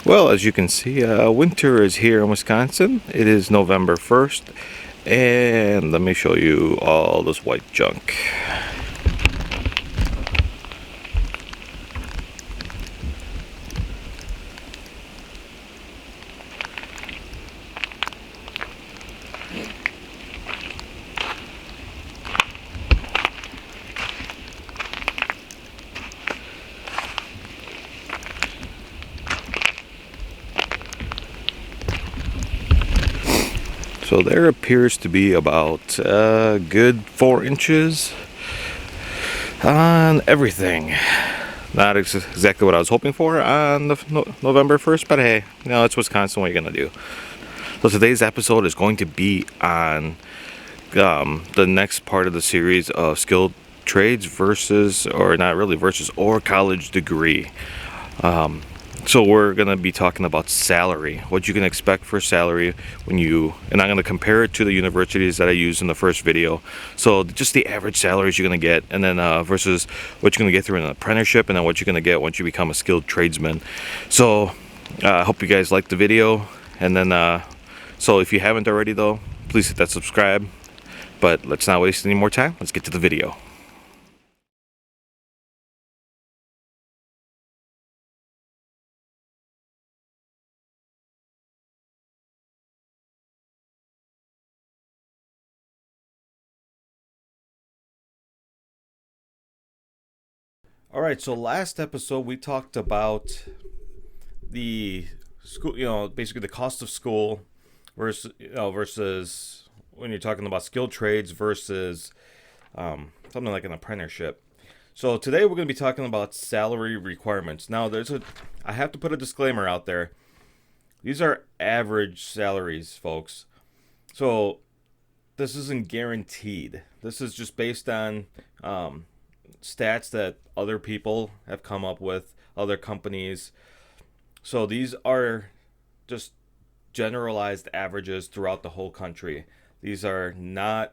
Well, as you can see, winter is here in Wisconsin. It is November 1st, and let me show you all this white junk. So there appears to be about a good 4 inches on everything. Not exactly what I was hoping for on the November 1st, but hey, it's Wisconsin. What are you going to do? So today's episode is going to be on the next part of the series of skilled trades versus, or not really versus, or college degree. So we're going to be talking about salary, what you can expect for salary and I'm going to compare it to the universities that I used in the first video. So just the average salaries you're going to get, and then versus what you're going to get through an apprenticeship, and then what you're going to get once you become a skilled tradesman. So I hope you guys liked the video. And then, so if you haven't already though, please hit that subscribe. But let's not waste any more time. Let's get to the video. All right, so last episode we talked about the school, basically the cost of school versus when you're talking about skilled trades versus something like an apprenticeship. So today we're going to be talking about salary requirements. Now I have to put a disclaimer out there. These are average salaries, folks. So this isn't guaranteed. This is just based on stats that other people have come up with, other companies. So these are just generalized averages throughout the whole country. These are not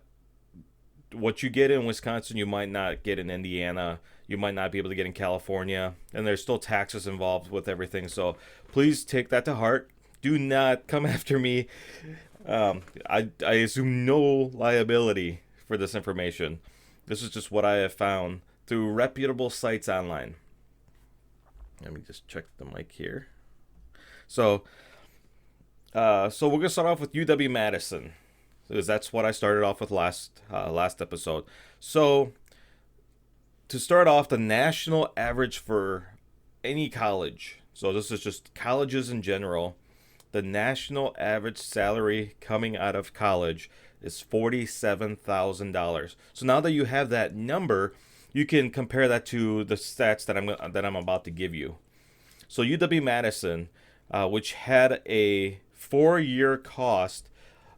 what you get in Wisconsin, you might not get in Indiana. You might not be able to get in California. And there's still taxes involved with everything. So please take that to heart. Do not come after me. I assume no liability for this information. This is just what I have found through reputable sites online. Let me just check the mic here. So we're gonna start off with UW-Madison, because that's what I started off with last episode. So to start off, the national average for any college. So this is just colleges in general. The national average salary coming out of college is $47,000. So now that you have that number, you can compare that to the stats that I'm about to give you. So UW-Madison, which had a 4-year cost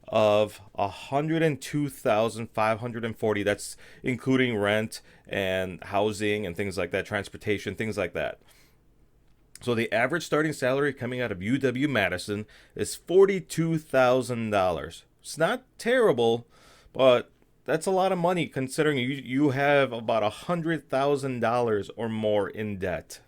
of $102,540. That's including rent and housing and things like that, transportation, things like that. So the average starting salary coming out of UW-Madison is $42,000. It's not terrible, but that's a lot of money considering you have about $100,000 or more in debt.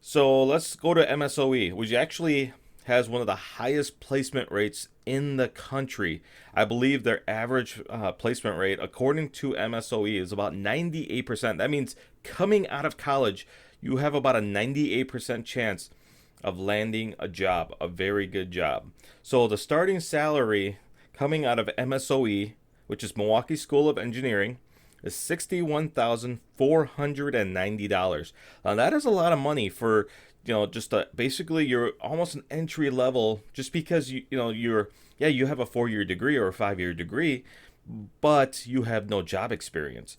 So let's go to MSOE, which actually has one of the highest placement rates in the country. I believe their average placement rate, according to MSOE, is about 98%. That means coming out of college, you have about a 98% chance of landing a job, a very good job. So the starting salary coming out of MSOE, which is Milwaukee School of Engineering, is $61,490. Now that is a lot of money for just basically you're almost an entry level, just because you have a 4-year degree or a 5-year degree, but you have no job experience.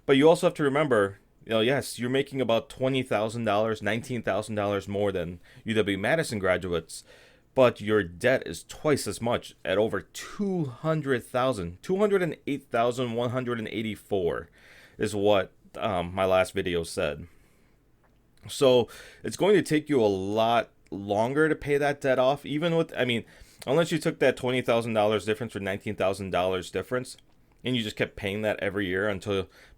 But you also have to remember, yes, you're making about $20,000, $19,000 more than UW-Madison graduates, but your debt is twice as much at over $200,000. $208,184 is what my last video said. So it's going to take you a lot longer to pay that debt off, unless you took that $20,000 difference or $19,000 difference and you just kept paying that every year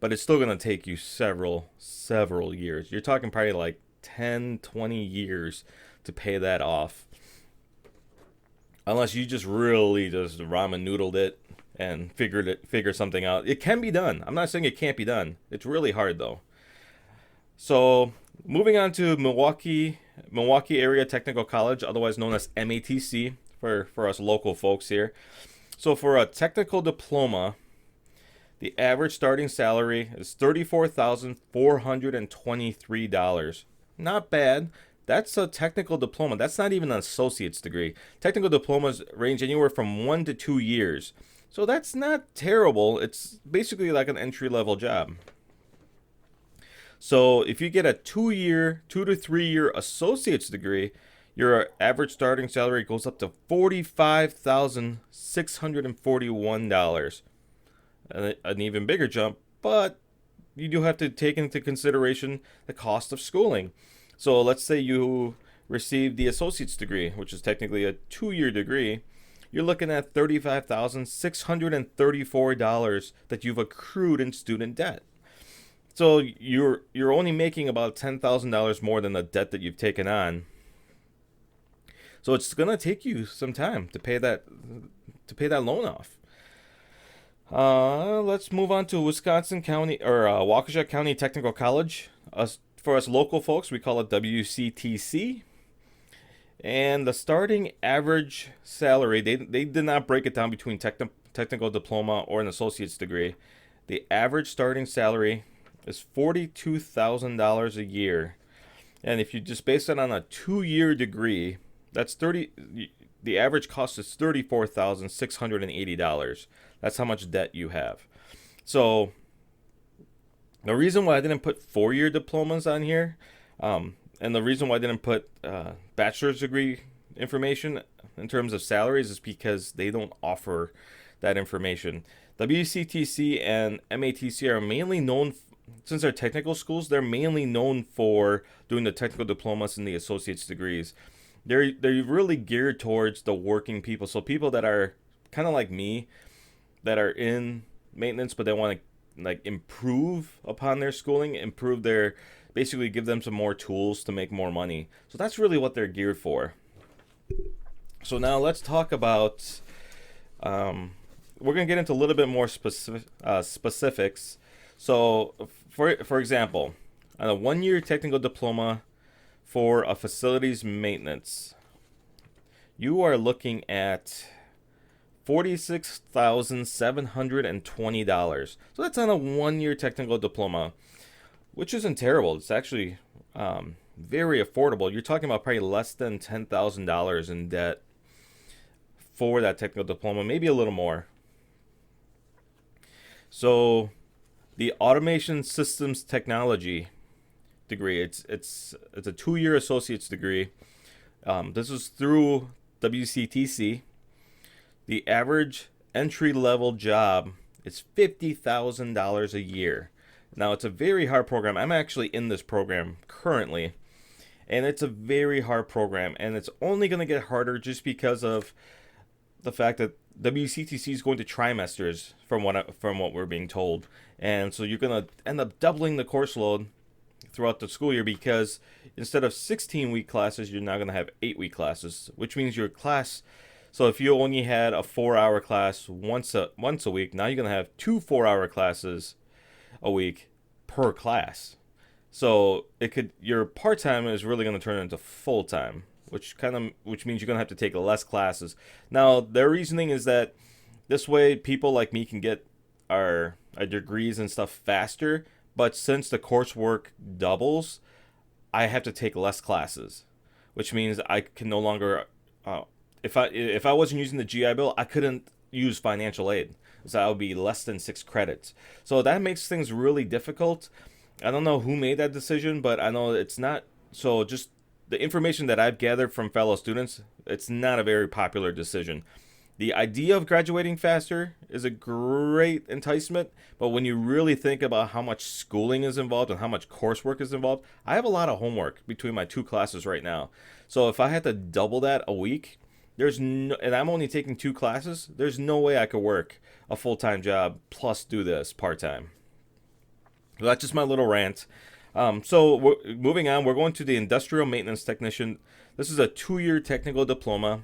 but it's still going to take you several years. You're talking probably like 10, 20 years to pay that off. Unless you just really just ramen noodled it and figure something out. It can be done. I'm not saying it can't be done. It's really hard though. So moving on to Milwaukee Area Technical College, otherwise known as MATC for us local folks here. So for a technical diploma, the average starting salary is $34,423. Not bad. That's a technical diploma. That's not even an associate's degree. Technical diplomas range anywhere from 1 to 2 years. So that's not terrible. It's basically like an entry-level job. So if you get a 2 to 3 year associate's degree, your average starting salary goes up to $45,641. An even bigger jump, but you do have to take into consideration the cost of schooling. So let's say you receive the associate's degree, which is technically a 2-year degree. You're looking at $35,634 that you've accrued in student debt. So you're only making about $10,000 more than the debt that you've taken on. So it's gonna take you some time to pay that loan off. Let's move on to Wisconsin County or Waukesha County Technical College. For us local folks, we call it WCTC. And the starting average salary, they did not break it down between technical diploma or an associate's degree. The average starting salary is $42,000 a year. And if you just base it on a 2-year degree, the average cost is $34,680. That's how much debt you have. So the reason why I didn't put 4-year diplomas on here, and the reason why I didn't put bachelor's degree information in terms of salaries is because they don't offer that information. WCTC and MATC are mainly known, since they're technical schools, they're mainly known for doing the technical diplomas and the associate's degrees. They're really geared towards the working people. So people that are kind of like me, that are in maintenance, but they want to like improve upon their schooling, basically give them some more tools to make more money. So that's really what they're geared for. So now let's talk about, we're going to get into a little bit more specifics. So for example, on a 1-year technical diploma for a facilities maintenance, you are looking at $46,720. So that's on a 1-year technical diploma, which isn't terrible. It's actually very affordable. You're talking about probably less than $10,000 in debt for that technical diploma, maybe a little more. So the automation systems technology degree, it's a 2-year associate's degree. This is through WCTC. The average entry-level job is $50,000 a year. Now, it's a very hard program. I'm actually in this program currently, and it's a very hard program, and it's only going to get harder just because of the fact that WCTC is going to trimesters from what we're being told. And so you're going to end up doubling the course load throughout the school year, because instead of 16-week classes, you're now going to have 8-week classes, which means your class. So if you only had a 4-hour class once a week, now you're going to have 2 4-hour classes a week per class. So your part-time is really going to turn into full-time, which means you're going to have to take less classes. Now, their reasoning is that this way people like me can get our degrees and stuff faster, but since the coursework doubles, I have to take less classes, which means I can no longer if I wasn't using the GI Bill, I couldn't use financial aid. So that would be less than 6 credits. So that makes things really difficult. I don't know who made that decision, but I know it's not. So just the information that I've gathered from fellow students, it's not a very popular decision. The idea of graduating faster is a great enticement, but when you really think about how much schooling is involved and how much coursework is involved, I have a lot of homework between my 2 classes right now. So if I had to double that a week, and I'm only taking 2 classes, there's no way I could work a full-time job plus do this part-time. So that's just my little rant. So moving on, we're going to the industrial maintenance technician. This is a 2-year technical diploma.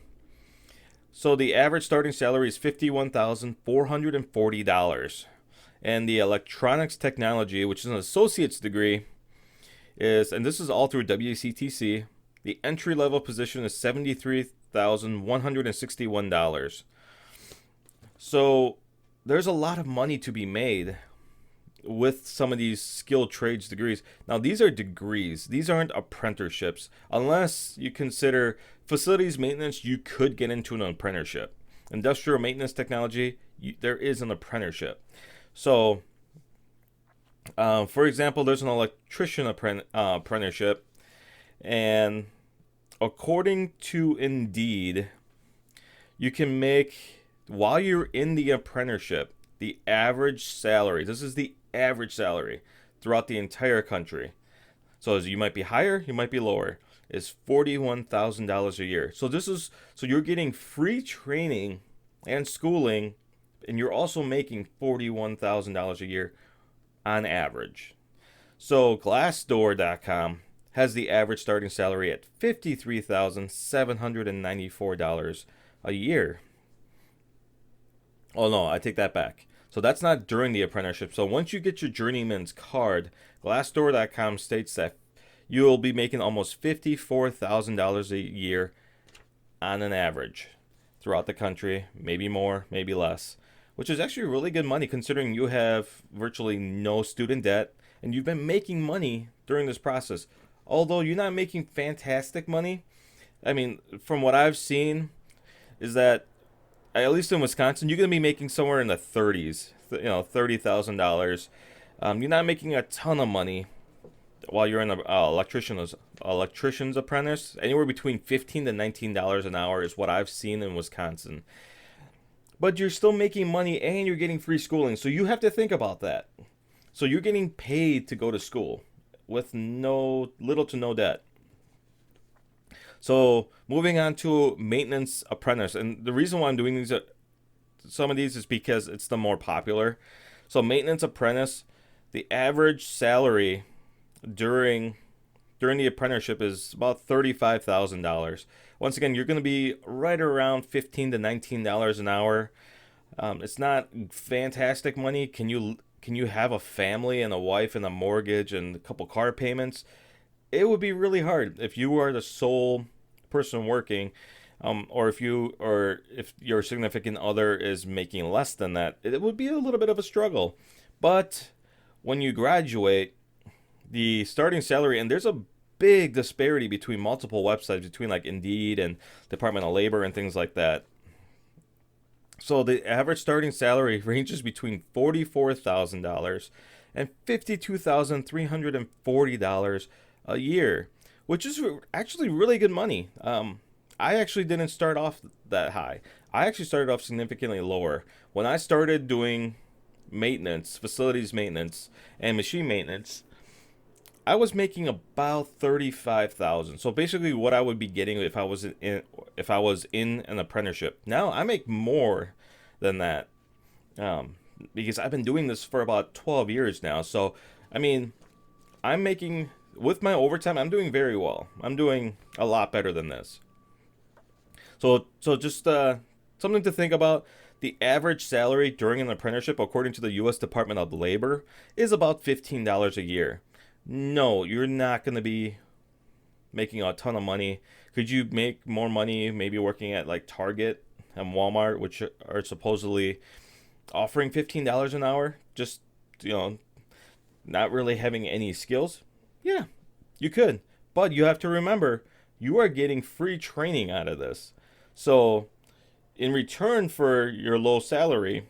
So the average starting salary is $51,440. And the electronics technology, which is an associate's degree, is, and this is all through WCTC, the entry level position is $73,161. So there's a lot of money to be made with some of these skilled trades degrees. Now, these are degrees. These aren't apprenticeships. Unless you consider facilities maintenance, you could get into an apprenticeship. Industrial maintenance technology, there is an apprenticeship. So, for example, there's an electrician apprenticeship. And according to Indeed, you can make, while you're in the apprenticeship, the average salary, this is the average salary throughout the entire country. So you might be higher, you might be lower, is $41,000 a year. So you're getting free training and schooling, and you're also making $41,000 a year on average. So Glassdoor.com has the average starting salary at $53,794 a year. Oh no, I take that back. So that's not during the apprenticeship. So once you get your journeyman's card, Glassdoor.com states that you will be making almost $54,000 a year on an average throughout the country. Maybe more, maybe less, which is actually really good money considering you have virtually no student debt and you've been making money during this process. Although you're not making fantastic money, I mean, from what I've seen, is that at least in Wisconsin, you're going to be making somewhere in the 30s, $30,000. You're not making a ton of money while you're in an electrician's apprentice. Anywhere between $15 to $19 an hour is what I've seen in Wisconsin. But you're still making money and you're getting free schooling. So you have to think about that. So you're getting paid to go to school with little to no debt. So moving on to maintenance apprentice, and the reason why I'm doing some of these is because it's the more popular. So maintenance apprentice, the average salary during the apprenticeship is about $35,000. Once again, you're going to be right around $15 to $19 an hour. It's not fantastic money. Can you have a family and a wife and a mortgage and a couple car payments? It would be really hard if you are the sole person working, or if your significant other is making less than that. It would be a little bit of a struggle. But when you graduate, the starting salary, and there's a big disparity between multiple websites, between like Indeed and Department of Labor and things like that. So the average starting salary ranges between $44,000 and $52,340 a year, which is actually really good money. I actually didn't start off that high. I actually started off significantly lower. When I started doing maintenance, facilities maintenance, and machine maintenance, I was making about $35,000. So basically, what I would be getting if I was in an apprenticeship. Now I make more than that, because I've been doing this for about 12 years now. So I mean, I'm making, with my overtime, I'm doing very well. I'm doing a lot better than this. So just something to think about. The average salary during an apprenticeship, according to the U.S. Department of Labor, is about $15 a year. No, you're not going to be making a ton of money. Could you make more money maybe working at like Target and Walmart, which are supposedly offering $15 an hour, just, not really having any skills? Yeah, you could. But you have to remember, you are getting free training out of this. So in return for your low salary,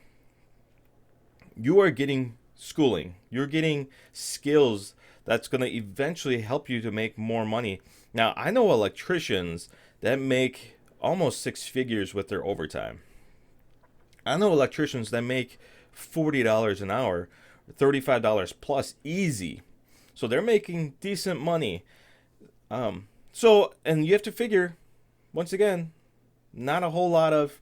you are getting schooling. You're getting skills that's going to eventually help you to make more money. Now, I know electricians that make almost six figures with their overtime. I know electricians that make $40 an hour, $35 plus easy. So they're making decent money. And you have to figure, once again, not a whole lot of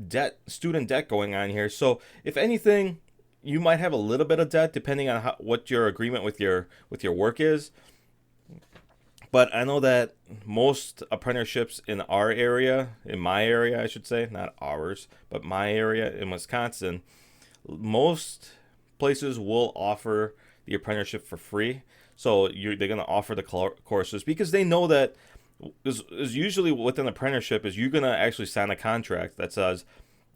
debt, student debt going on here. So if anything, you might have a little bit of debt depending on what your agreement with your work is. But I know that most apprenticeships in our area, in my area, I should say, not ours, but my area in Wisconsin, most places will offer the apprenticeship for free. So they're going to offer the courses because they know that is usually with an apprenticeship is you're going to actually sign a contract that says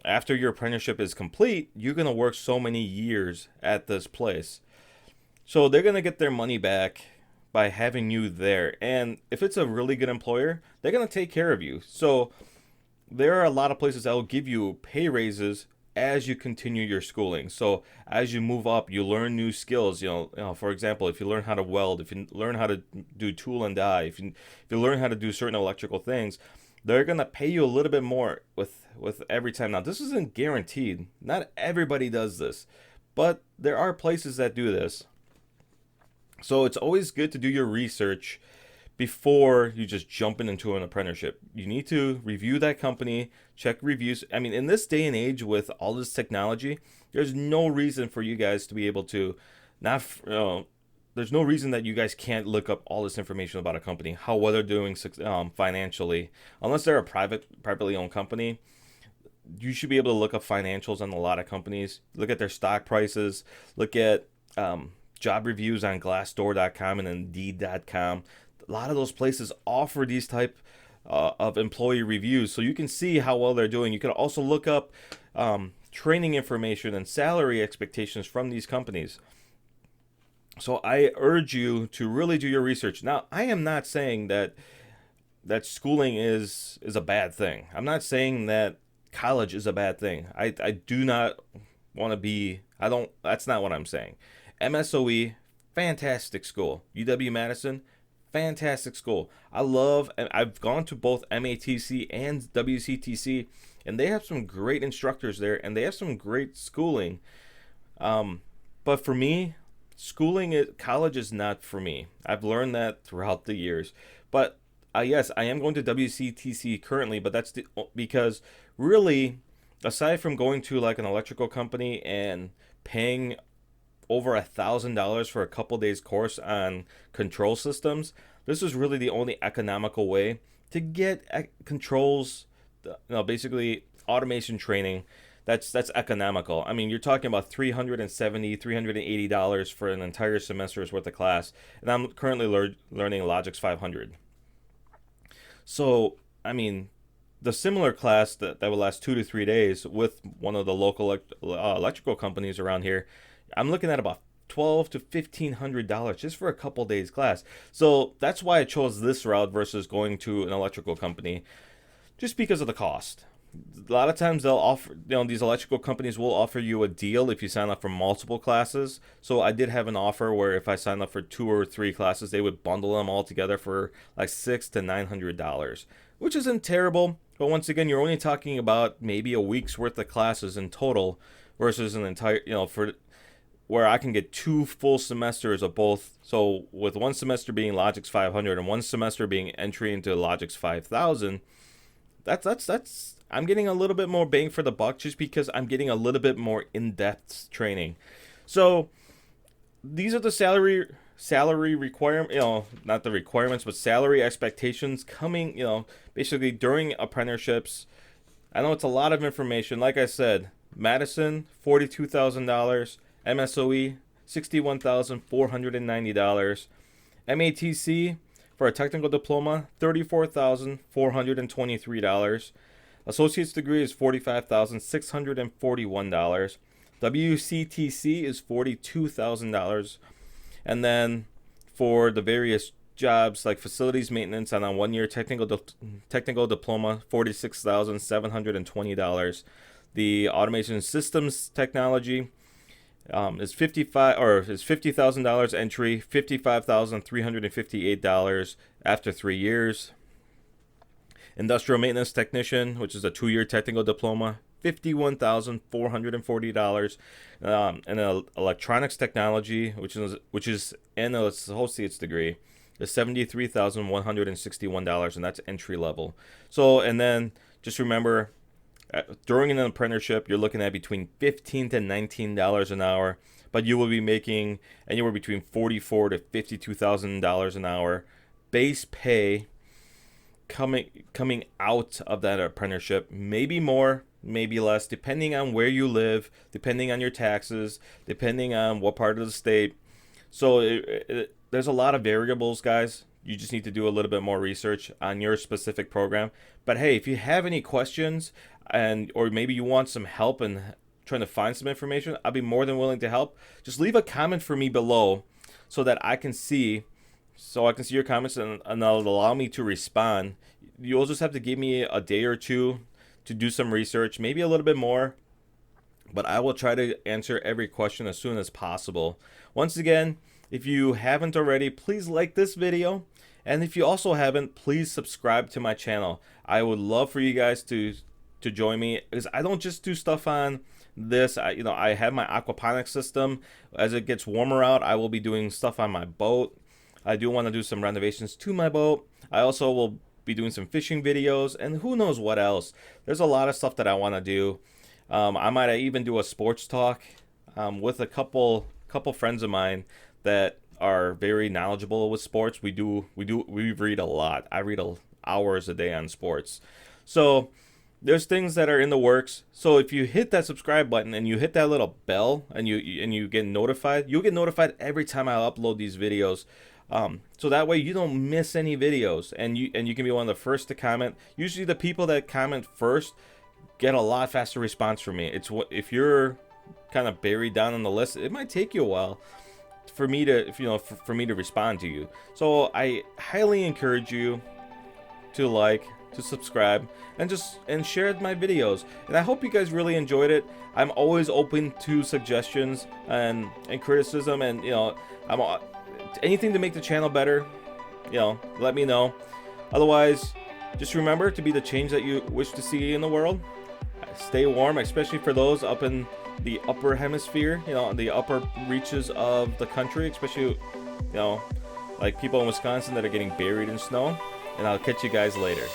after your apprenticeship is complete, you're going to work so many years at this place. So they're going to get their money back by having you there. And if it's a really good employer, they're going to take care of you. So there are a lot of places that will give you pay raises as you continue your schooling. So as you move up, you learn new skills. For example, if you learn how to weld, if you learn how to do tool and die, if you learn how to do certain electrical things, they're gonna pay you a little bit more with every time. Now, this isn't guaranteed. Not everybody does this, but there are places that do this. So it's always good to do your research before you just jumping into an apprenticeship. You need to review that company, check reviews. I mean, in this day and age with all this technology, there's no reason for you guys to be able to not, there's no reason that you guys can't look up all this information about a company, how well they're doing financially. Unless they're a privately owned company, you should be able to look up financials on a lot of companies, look at their stock prices, look at job reviews on Glassdoor.com and Indeed.com. A lot of those places offer these type of employee reviews, so you can see how well they're doing. You can also look up training information and salary expectations from these companies. So I urge you to really do your research. Now, I am not saying that schooling is a bad thing. I'm not saying that college is a bad thing. I do not want to be. I don't. That's not what I'm saying. MSOE, fantastic school. UW-Madison, fantastic school. I've gone to both MATC and WCTC, and they have some great instructors there, and they have some great schooling. But for me, college is not for me. I've learned that throughout the years. But yes, I am going to WCTC currently, but that's because really, aside from going to like an electrical company and paying over $1,000 for a couple days course on control systems, this is really the only economical way to get controls, basically automation training that's economical. I mean, you're talking about $380 for an entire semester's worth of class, and I'm currently learning Logix 500. So, I mean, the similar class that will last 2 to 3 days with one of the local electrical companies around here, I'm looking at about $1,200 to $1,500 just for a couple days class. So that's why I chose this route versus going to an electrical company, just because of the cost. A lot of times they'll offer, these electrical companies will offer you a deal if you sign up for multiple classes. So I did have an offer where if I signed up for 2 or 3 classes, they would bundle them all together for like $600 to $900, which isn't terrible. But once again, you're only talking about maybe a week's worth of classes in total versus an entire, for where I can get 2 full semesters of both. So with one semester being Logix 500 and one semester being entry into Logix 5000, that's I'm getting a little bit more bang for the buck just because I'm getting a little bit more in-depth training. So these are the salary requirement, not the requirements, but salary expectations coming, basically during apprenticeships. I know it's a lot of information. Like I said, Madison, $42,000. MSOE, $61,490. MATC, for a technical diploma, $34,423. Associate's degree is $45,641. WCTC is $42,000. And then for the various jobs like facilities maintenance on a 1-year technical diploma, $46,720. The automation systems technology is $50,000 entry, $55,358 after 3 years. Industrial maintenance technician, which is a 2-year technical diploma, $51,440. And electronics technology, which is an associate's degree, is $73,161, and that's entry level. So, and then just remember, during an apprenticeship, you're looking at between $15 to $19 an hour, but you will be making anywhere between $44,000 to $52,000 an hour base pay coming out of that apprenticeship, maybe more, maybe less, depending on where you live, depending on your taxes, depending on what part of the state. So there's a lot of variables, guys. You just need to do a little bit more research on your specific program. But hey, if you have any questions or maybe you want some help in trying to find some information, I'll be more than willing to help. Just leave a comment for me below so that I can see your comments and that'll allow me to respond. You'll just have to give me a day or two to do some research, maybe a little bit more, but I will try to answer every question as soon as possible. Once again, if you haven't already, please like this video. And if you also haven't, please subscribe to my channel. I would love for you guys to join me, because I don't just do stuff on this. I have my aquaponics system. As it gets warmer out, I will be doing stuff on my boat. I do want to do some renovations to my boat. I also will be doing some fishing videos, and who knows what else. There's a lot of stuff that I want to do. I might even do a sports talk with a couple friends of mine that are very knowledgeable with sports. We read a lot. I read hours a day on sports. So there's things that are in the works. So if you hit that subscribe button and you hit that little bell and you get notified, you'll get notified every time I upload these videos. So that way you don't miss any videos, and you can be one of the first to comment. Usually the people that comment first get a lot faster response from me. If you're kind of buried down on the list, it might take you a while for me to respond to you. So I highly encourage you to like, to subscribe, and share my videos. And I hope you guys really enjoyed it. I'm always open to suggestions and criticism, and I'm anything to make the channel better. Let me know. Otherwise, just remember to be the change that you wish to see in the world. Stay warm, especially for those up in the upper hemisphere, the upper reaches of the country, especially like people in Wisconsin that are getting buried in snow. And I'll catch you guys later.